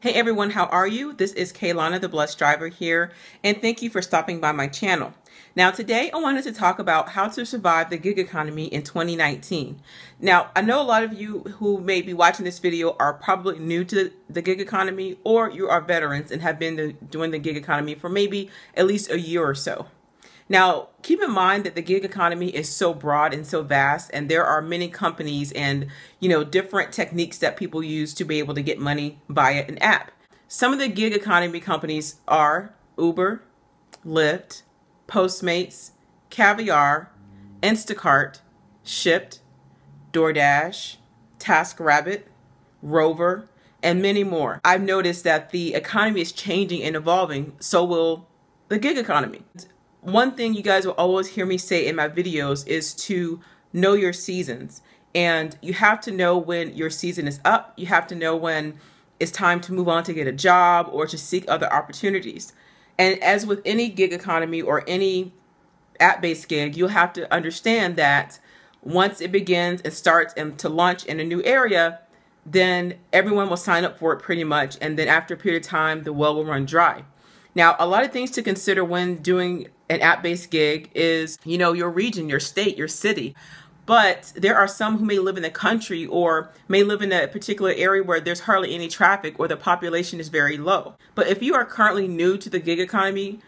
Hey everyone, how are you? This is Kaylania, the Blessed Driver here, and thank you for stopping by my channel. Now today I wanted to talk about how to survive the gig economy in 2019. Now I know a lot of you who may be watching this video are probably new to the gig economy, or you are veterans and have been doing the gig economy for maybe at least a year or so. Now, keep in mind that the gig economy is so broad and so vast, and there are many companies and, different techniques that people use to be able to get money via an app. Some of the gig economy companies are Uber, Lyft, Postmates, Caviar, Instacart, Shipt, DoorDash, TaskRabbit, Rover, and many more. I've noticed that the economy is changing and evolving, so will the gig economy. One thing you guys will always hear me say in my videos is to know your seasons. And you have to know when your season is up. You have to know when it's time to move on to get a job or to seek other opportunities. And as with any gig economy or any app-based gig, you'll have to understand that once it begins and starts and to launch in a new area, then everyone will sign up for it pretty much. And then after a period of time, the well will run dry. Now, a lot of things to consider when doing an app-based gig is, your region, your state, your city. But there are some who may live in the country or may live in a particular area where there's hardly any traffic or the population is very low. But if you are currently new to the gig economy,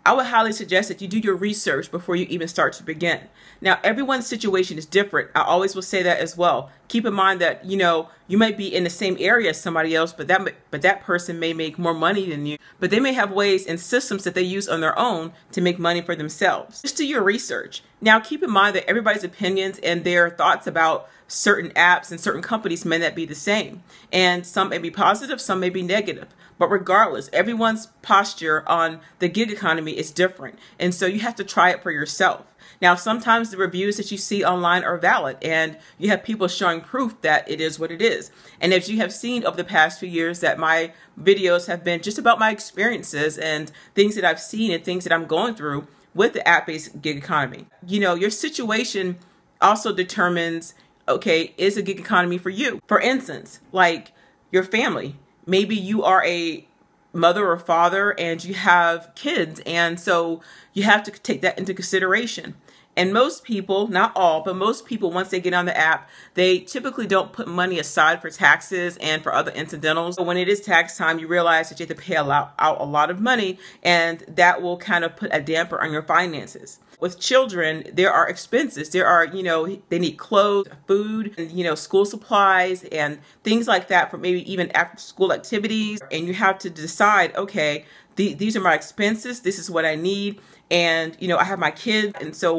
I would highly suggest that you do your research before you even start to begin. Now, everyone's situation is different. I always will say that as well. Keep in mind that, you might be in the same area as somebody else, but that person may make more money than you. But they may have ways and systems that they use on their own to make money for themselves. Just do your research. Now, keep in mind that everybody's opinions and their thoughts about certain apps and certain companies may not be the same. And some may be positive, some may be negative. But regardless, everyone's posture on the gig economy is different. And so you have to try it for yourself. Now, sometimes the reviews that you see online are valid and you have people showing proof that it is what it is. And as you have seen over the past few years that my videos have been just about my experiences and things that I've seen and things that I'm going through with the app-based gig economy. Your situation also determines, okay, is a gig economy for you? For instance, like your family. Maybe you are a mother or father and you have kids, and so you have to take that into consideration. And most people, not all, but most people, once they get on the app, they typically don't put money aside for taxes and for other incidentals. So when it is tax time, you realize that you have to pay out a lot of money, and that will kind of put a damper on your finances. With children, there are expenses. There are, they need clothes, food, and, school supplies and things like that for maybe even after school activities. And you have to decide, okay, these are my expenses. This is what I need. And, I have my kids. And so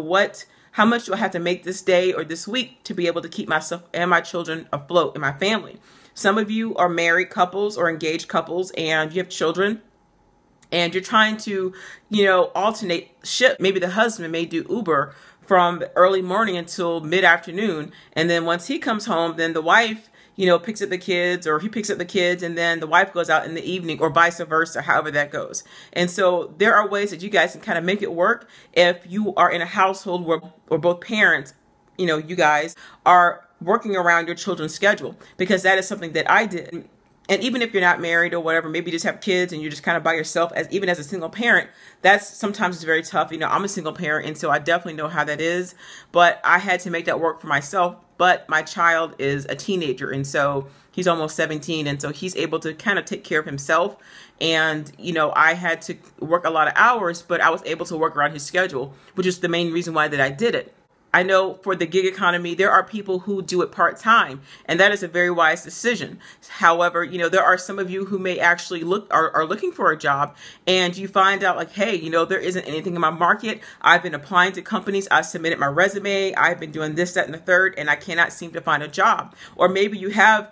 how much do I have to make this day or this week to be able to keep myself and my children afloat and my family? Some of you are married couples or engaged couples and you have children. And you're trying to, alternate shift. Maybe the husband may do Uber from early morning until mid-afternoon. And then once he comes home, then the wife, picks up the kids, or he picks up the kids, and then the wife goes out in the evening, or vice versa, however that goes. And so there are ways that you guys can kind of make it work if you are in a household where both parents, you guys are working around your children's schedule, because that is something that I did. And even if you're not married or whatever, maybe you just have kids and you're just kind of by yourself, even as a single parent, that's sometimes very tough. I'm a single parent, and so I definitely know how that is. But I had to make that work for myself. But my child is a teenager, and so he's almost 17, and so he's able to kind of take care of himself. And, I had to work a lot of hours, but I was able to work around his schedule, which is the main reason why that I did it. I know for the gig economy, there are people who do it part-time, and that is a very wise decision. However, there are some of you who may actually are looking for a job, and you find out like, hey, there isn't anything in my market. I've been applying to companies. I submitted my resume. I've been doing this, that, and the third, and I cannot seem to find a job. Or maybe you have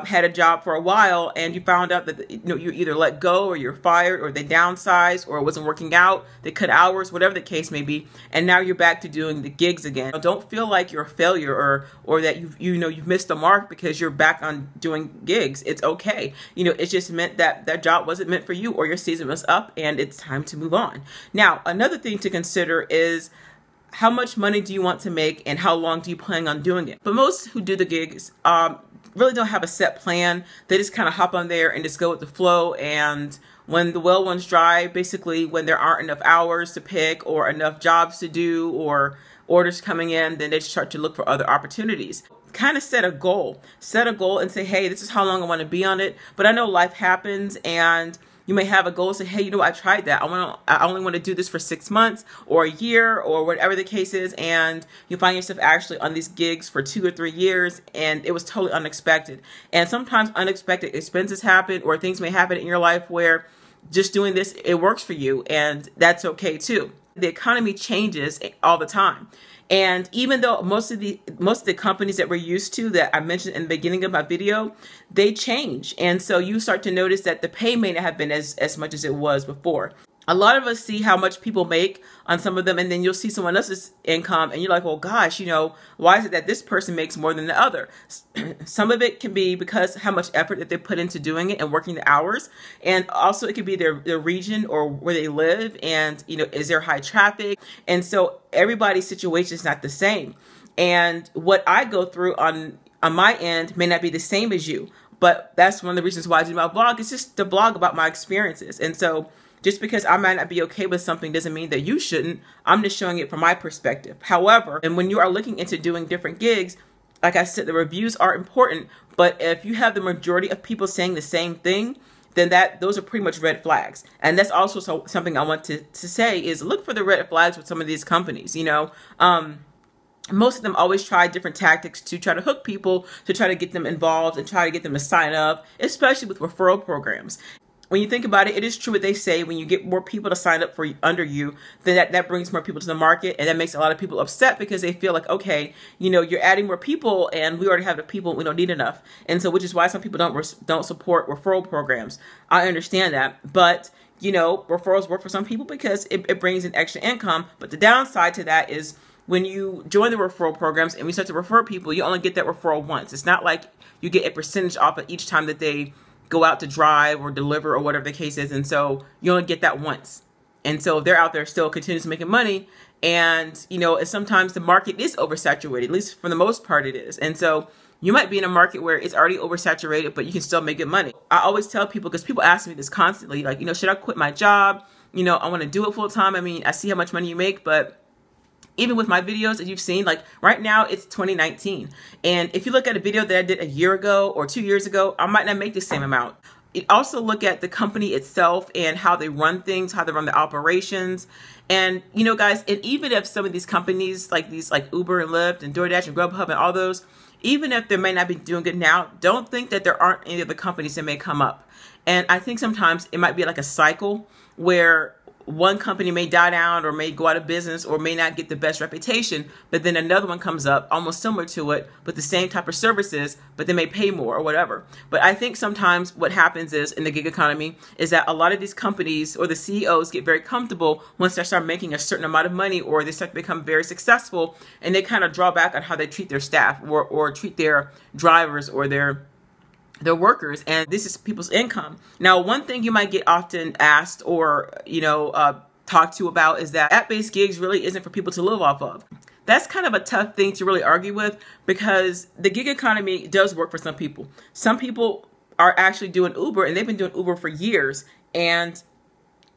had a job for a while and you found out that you're either let go or you're fired or they downsized or it wasn't working out, they cut hours, whatever the case may be, and now you're back to doing the gigs again. Don't feel like you're a failure or that you've missed the mark because you're back on doing gigs. It's okay. It just meant that that job wasn't meant for you, or your season was up and it's time to move on. Now, another thing to consider is how much money do you want to make and how long do you plan on doing it? But most who do the gigs really don't have a set plan. They just kind of hop on there and just go with the flow. And when the well runs dry, basically when there aren't enough hours to pick or enough jobs to do or orders coming in, then they start to look for other opportunities. Kind of set a goal and say, hey, this is how long I want to be on it. But I know life happens, and you may have a goal and say, hey, you know, I tried that. I only want to do this for 6 months or a year or whatever the case is. And you find yourself actually on these gigs for 2 or 3 years, and it was totally unexpected. And sometimes unexpected expenses happen, or things may happen in your life where just doing this, it works for you, and that's okay too. The economy changes all the time. And even though most of the companies that we're used to that I mentioned in the beginning of my video, they change. And so you start to notice that the pay may not have been as much as it was before. A lot of us see how much people make on some of them, and then you'll see someone else's income and you're like, well, gosh, you know, why is it that this person makes more than the other? Some of it can be because how much effort that they put into doing it and working the hours. And also it could be their region or where they live, and, you know, is there high traffic? And so everybody's situation is not the same. And what I go through on my end may not be the same as you, but that's one of the reasons why I do my blog. It's just to blog about my experiences. And so just because I might not be okay with something doesn't mean that you shouldn't. I'm just showing it from my perspective. However, and when you are looking into doing different gigs, like I said, the reviews are important, but if you have the majority of people saying the same thing, then those are pretty much red flags. And that's also something I want to say is look for the red flags with some of these companies. You know, most of them always try different tactics to try to hook people, to try to get them involved and try to get them to sign up, especially with referral programs. When you think about it, it is true what they say. When you get more people to sign up for under you, then that brings more people to the market, and that makes a lot of people upset because they feel like, okay, you know, you're adding more people, and we already have the people, we don't need enough. And so, which is why some people don't support referral programs. I understand that, but you know, referrals work for some people because it brings in extra income. But the downside to that is when you join the referral programs and we start to refer people, you only get that referral once. It's not like you get a percentage off of each time that they go out to drive or deliver or whatever the case is. And so you only get that once. And so they're out there still continuously making money. And, you know, sometimes the market is oversaturated, at least for the most part it is. And so you might be in a market where it's already oversaturated, but you can still make good money. I always tell people, because people ask me this constantly, like, you know, should I quit my job? You know, I want to do it full time. I mean, I see how much money you make, but even with my videos that you've seen, like right now it's 2019. And if you look at a video that I did a year ago or 2 years ago, I might not make the same amount. Also look at the company itself and how they run things, how they run the operations. And, you know, guys, and even if some of these companies like Uber and Lyft and DoorDash and Grubhub and all those, even if they may not be doing good now, don't think that there aren't any other companies that may come up. And I think sometimes it might be like a cycle where one company may die down or may go out of business or may not get the best reputation, but then another one comes up almost similar to it with the same type of services, but they may pay more or whatever. But I think sometimes what happens is in the gig economy is that a lot of these companies or the CEOs get very comfortable once they start making a certain amount of money or they start to become very successful, and they kind of draw back on how they treat their staff or treat their drivers or their workers, and this is people's income. Now, one thing you might get often asked or, you know, talked to about is that app-based gigs really isn't for people to live off of. That's kind of a tough thing to really argue with, because the gig economy does work for some people. Some people are actually doing Uber, and they've been doing Uber for years, and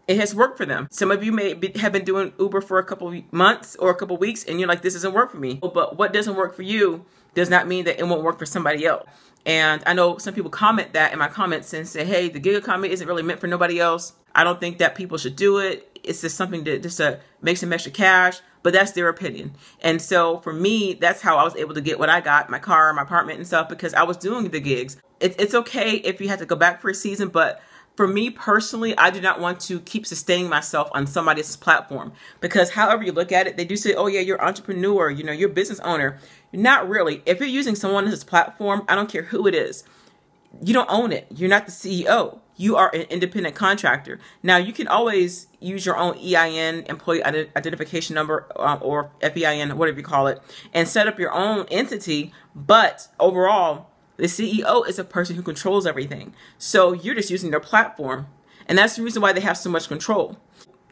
it has worked for them. Some of you have been doing Uber for a couple of months or a couple of weeks, and you're like, this doesn't work for me. But what doesn't work for you does not mean that it won't work for somebody else. And I know some people comment that in my comments and say, hey, the gig economy isn't really meant for nobody else. I don't think that people should do it. It's just something to just make some extra cash, but that's their opinion. And so for me, that's how I was able to get what I got, my car, my apartment and stuff, because I was doing the gigs. It's okay if you had to go back for a season, but for me personally, I do not want to keep sustaining myself on somebody else's platform, because however you look at it, they do say, oh yeah, you're an entrepreneur, you know, you're a business owner. Not really. If you're using someone else's platform, I don't care who it is, you don't own it. You're not the CEO. You are an independent contractor. Now, you can always use your own EIN, employee identification number, or FEIN, whatever you call it, and set up your own entity. But overall, the CEO is a person who controls everything. So you're just using their platform. And that's the reason why they have so much control.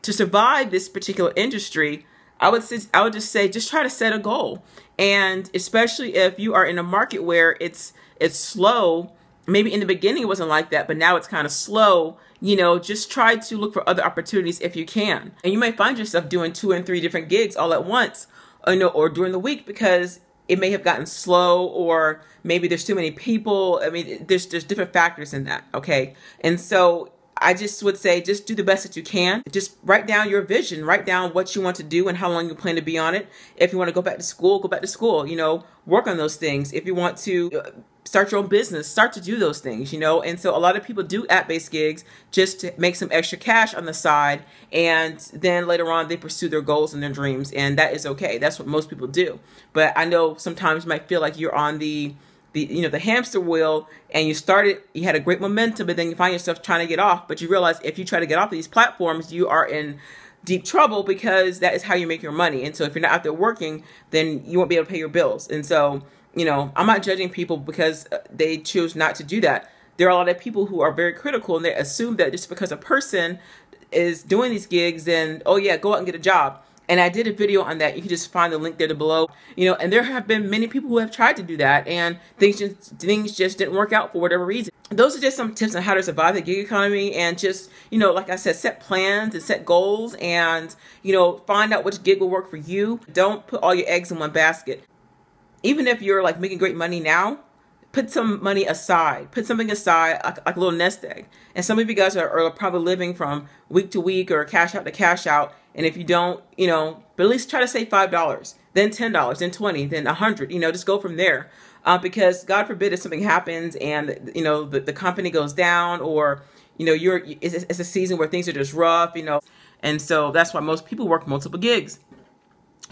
To survive this particular industry, I would just say, just try to set a goal. And especially if you are in a market where it's slow, maybe in the beginning it wasn't like that, but now it's kind of slow, just try to look for other opportunities if you can. And you may find yourself doing 2 and 3 different gigs all at once, or during the week, because it may have gotten slow, or maybe there's too many people. I mean, there's different factors in that, okay? And so I just would say, just do the best that you can. Just write down your vision, write down what you want to do and how long you plan to be on it. If you want to go back to school, go back to school, work on those things. If you want to start your own business, start to do those things, And so a lot of people do app-based gigs just to make some extra cash on the side, and then later on they pursue their goals and their dreams, and that is okay. That's what most people do. But I know sometimes you might feel like you're on the hamster wheel, and you had a great momentum, but then you find yourself trying to get off. But you realize if you try to get off of these platforms, you are in deep trouble, because that is how you make your money. And so if you're not out there working, then you won't be able to pay your bills. And so, I'm not judging people because they choose not to do that. There are a lot of people who are very critical, and they assume that just because a person is doing these gigs, then, oh yeah, go out and get a job. And I did a video on that. You can just find the link there below. And there have been many people who have tried to do that, and things just didn't work out for whatever reason. Those are just some tips on how to survive the gig economy, and just, like I said, set plans and set goals, and, find out which gig will work for you. Don't put all your eggs in one basket. Even if you're like making great money now, put some money aside. Put something aside, like a little nest egg. And some of you guys are probably living from week to week or cash out to cash out. And if you don't, but at least try to save $5, then $10, then $20, then $100. Just go from there. Because God forbid if something happens and the company goes down, or it's a season where things are just rough. And so that's why most people work multiple gigs.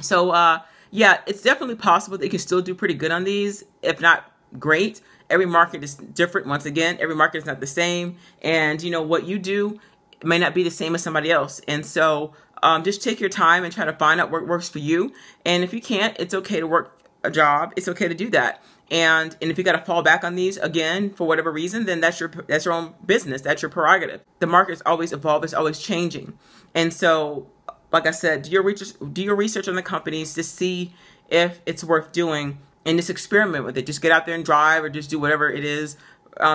So yeah, it's definitely possible that you can still do pretty good on these, if not great. Every market is different. Once again, every market is not the same, and what you do may not be the same as somebody else. And so just take your time and try to find out what works for you. And if you can't, it's okay to work a job. It's okay to do that. And if you got to fall back on these again for whatever reason, then that's your own business. That's your prerogative. The market is always evolving. It's always changing. And so, like I said, do your research on the companies to see if it's worth doing, and just experiment with it. Just get out there and drive, or just do whatever it is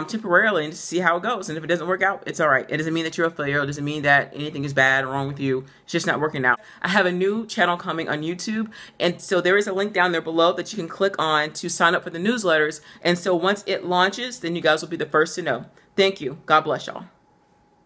temporarily, and just see how it goes. And if it doesn't work out, it's all right. It doesn't mean that you're a failure. It doesn't mean that anything is bad or wrong with you. It's just not working out. I have a new channel coming on YouTube, and so there is a link down there below that you can click on to sign up for the newsletters. And so once it launches, then you guys will be the first to know. Thank you. God bless y'all.